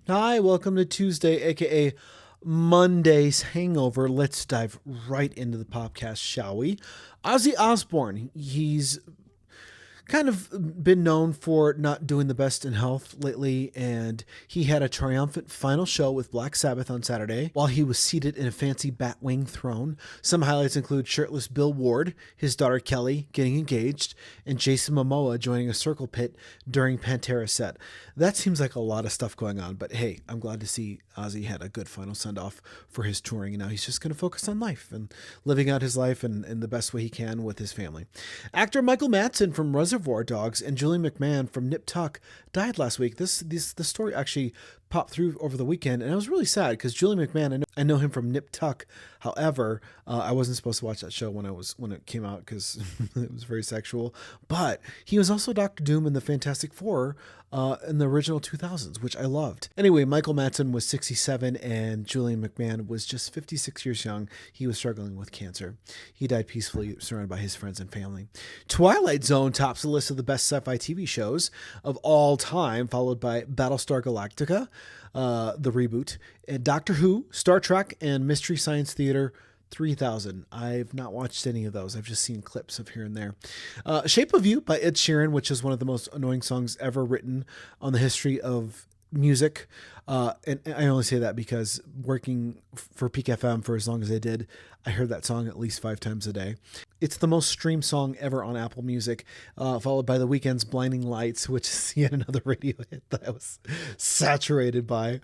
Hi, welcome to Tuesday, aka Monday's Hangover. Let's dive right into the podcast, shall we? Ozzy Osbourne, he's kind of been known for not doing the best in health lately, and he had a triumphant final show with Black Sabbath on Saturday while he was seated in a fancy Batwing throne. Some highlights include shirtless Bill Ward, his daughter Kelly getting engaged, and Jason Momoa joining a circle pit during Pantera's set. That seems like a lot of stuff going on, but hey, I'm glad to see Ozzy had a good final send-off for his touring, and now he's just going to focus on life and living out his life in the best way he can with his family. Actor Michael Madsen from Reservoir Dogs and Julie McMahon from Nip Tuck died last week. The story actually popped through over the weekend, and I was really sad because Julie McMahon, I know him from Nip Tuck. However, I wasn't supposed to watch that show when it came out because it was very sexual. But he was also Doctor Doom in the Fantastic Four in the original 2000s, which I loved. Anyway, Michael Madsen was 67 and Julian McMahon was just 56 years young. He was struggling with cancer. He died peacefully, surrounded by his friends and family. Twilight Zone tops the list of the best sci-fi TV shows of all time, followed by Battlestar Galactica, the reboot, and Doctor Who, Star Trek, and Mystery Science Theater 3000. I've not watched any of those. I've just seen clips of here and there. Shape of You by Ed Sheeran, which is one of the most annoying songs ever written on the history of music. And I only say that because working for Peak FM for as long as I did, I heard that song at least 5 times a day. It's the most streamed song ever on Apple Music, followed by The Weeknd's Blinding Lights, which is yet another radio hit that I was saturated by,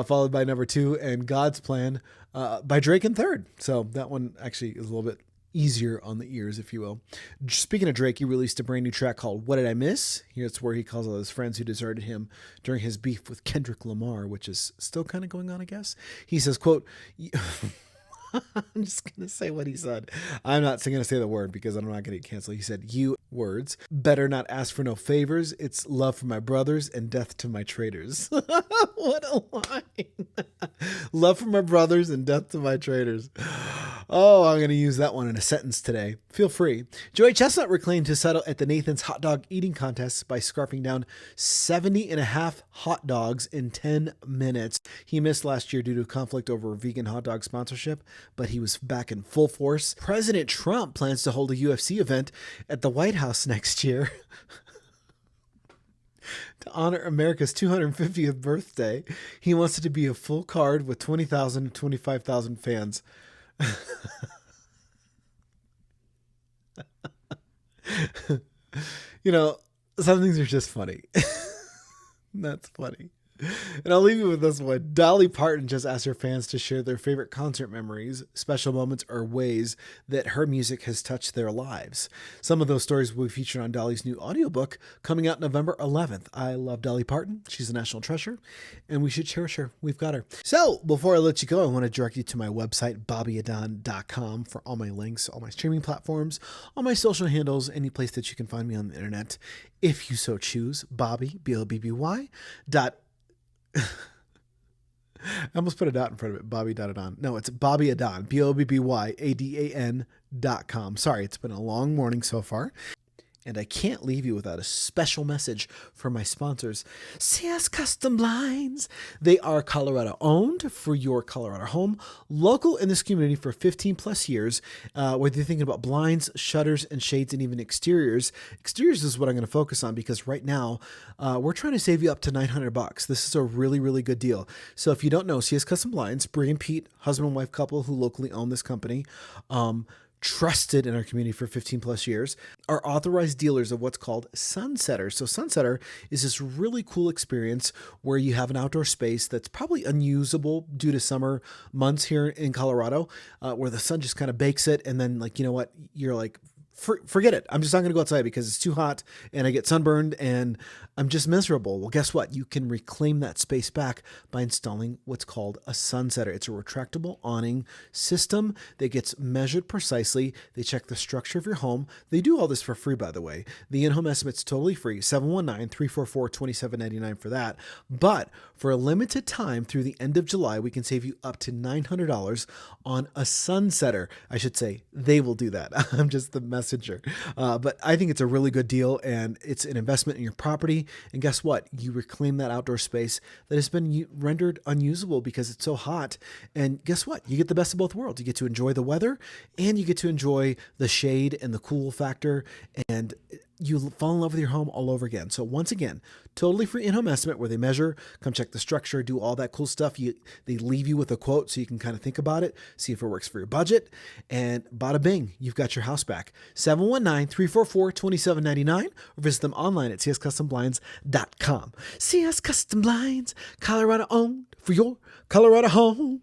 followed by number 2 and God's Plan by Drake in third. So that one actually is a little bit easier on the ears, if you will. Speaking of Drake, he released a brand new track called What Did I Miss? Here's where he calls all his friends who deserted him during his beef with Kendrick Lamar, which is still kind of going on, I guess. He says, quote, I'm just going to say what he said. I'm not going to say the word because I'm not going to get canceled. He said, you words, better not ask for no favors. It's love for my brothers and death to my traitors. What a line. Love for my brothers and death to my traitors. Oh, I'm going to use that one in a sentence today. Feel free. Joey Chestnut reclaimed his title at the Nathan's Hot Dog Eating Contest by scarfing down 70 and a half hot dogs in 10 minutes. He missed last year due to conflict over vegan hot dog sponsorship, but he was back in full force. President Trump plans to hold a UFC event at the White House next year to honor America's 250th birthday. He wants it to be a full card with 20,000 to 25,000 fans. You know, some things are just funny. That's funny. And I'll leave you with this one. Dolly Parton just asked her fans to share their favorite concert memories, special moments, or ways that her music has touched their lives. Some of those stories will be featured on Dolly's new audiobook coming out November 11th. I love Dolly Parton. She's a national treasure, and we should cherish her. We've got her. So before I let you go, I want to direct you to my website, bobbyadon.com, for all my links, all my streaming platforms, all my social handles, any place that you can find me on the internet. If you so choose, Bobby, B-O-B-B-Y, I almost put a dot in front of it. Bobby.adon. No, it's Bobby Adon. BOBBYADAN.com. Sorry, it's been a long morning so far. And I can't leave you without a special message from my sponsors, CS Custom Blinds. They are Colorado owned for your Colorado home, local in this community for 15 plus years. Whether you're thinking about blinds, shutters, and shades, and even exteriors. Exteriors is what I'm going to focus on because right now we're trying to save you up to $900. This is a really, really good deal. So if you don't know, CS Custom Blinds, Bree and Pete, husband and wife couple who locally own this company, trusted in our community for 15 plus years, are authorized dealers of what's called Sunsetter. So Sunsetter is this really cool experience where you have an outdoor space that's probably unusable due to summer months here in Colorado, where the sun just kind of bakes it. And then like, you know what, you're like, forget it. I'm just not going to go outside because it's too hot and I get sunburned and I'm just miserable. Well, guess what? You can reclaim that space back by installing what's called a sunsetter. It's a retractable awning system that gets measured precisely. They check the structure of your home. They do all this for free, by the way. The in-home estimate's totally free. 719-344-2799 for that. But for a limited time through the end of July, we can save you up to $900 on a sunsetter. I should say they will do that. I'm just the messenger. But I think it's a really good deal and it's an investment in your property. And guess what? You reclaim that outdoor space that has been rendered unusable because it's so hot. And guess what? You get the best of both worlds. You get to enjoy the weather and you get to enjoy the shade and the cool factor. And you fall in love with your home all over again. So once again, totally free in-home estimate where they measure, come check the structure, do all that cool stuff. They leave you with a quote so you can kind of think about it, see if it works for your budget, and bada bing, you've got your house back. 719-344-2799 or visit them online at cscustomblinds.com. CS Custom Blinds, Colorado owned for your Colorado home.